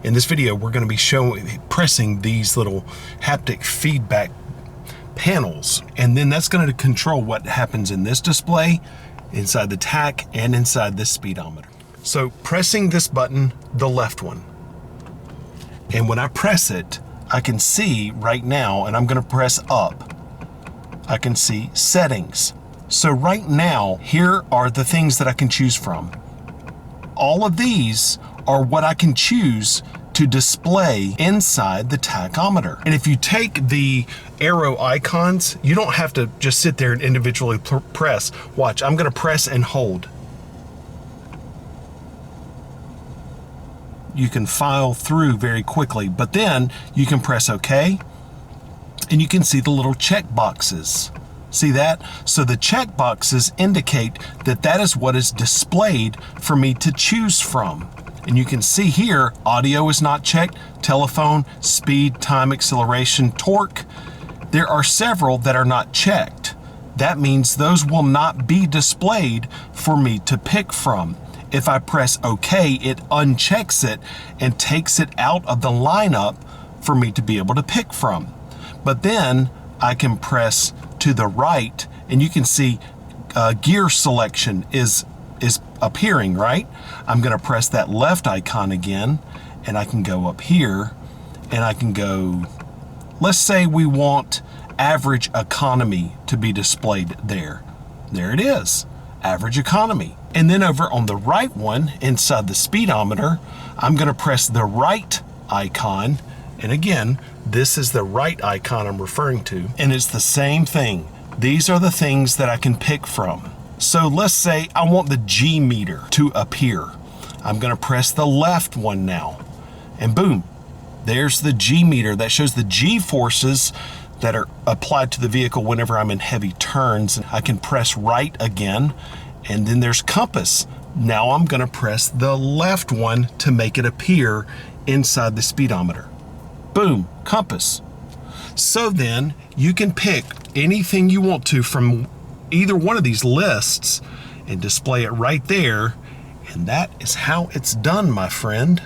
In this video, we're going to be pressing these little haptic feedback panels, and then that's going to control what happens in this display, inside the tach, and inside this speedometer. So pressing this button, the left one, and when I press it, I can see right now, and I'm going to press up, I can see settings. So right now, here are the things that I can choose from. All of these are what I can choose to display inside the tachometer. And if you take the arrow icons, you don't have to just sit there and individually press. Watch, I'm going to press and hold. You can file through very quickly, but then you can press OK, and you can see the little check boxes. See that? So the check boxes indicate that that is what is displayed for me to choose from. And you can see here, audio is not checked, telephone, speed, time, acceleration, torque. There are several that are not checked. That means those will not be displayed for me to pick from. If I press OK, it unchecks it and takes it out of the lineup for me to be able to pick from. But then I can press to the right, and you can see gear selection is appearing, right? I'm going to press that left icon again, and I can go up here, and I can go, let's say we want average economy to be displayed there. There it is, average economy. And then over on the right one, inside the speedometer, I'm going to press the right icon, and again, this is the right icon I'm referring to, and it's the same thing. These are the things that I can pick from. So let's say I want the G meter to appear. I'm going to press the left one now, and boom, there's the G meter that shows the G forces that are applied to the vehicle whenever I'm in heavy turns. I can press right again, and then there's compass. Now I'm going to press the left one to make it appear inside the speedometer. Boom, compass. So then you can pick anything you want to from either one of these lists and display it right there. And that is how it's done, my friend.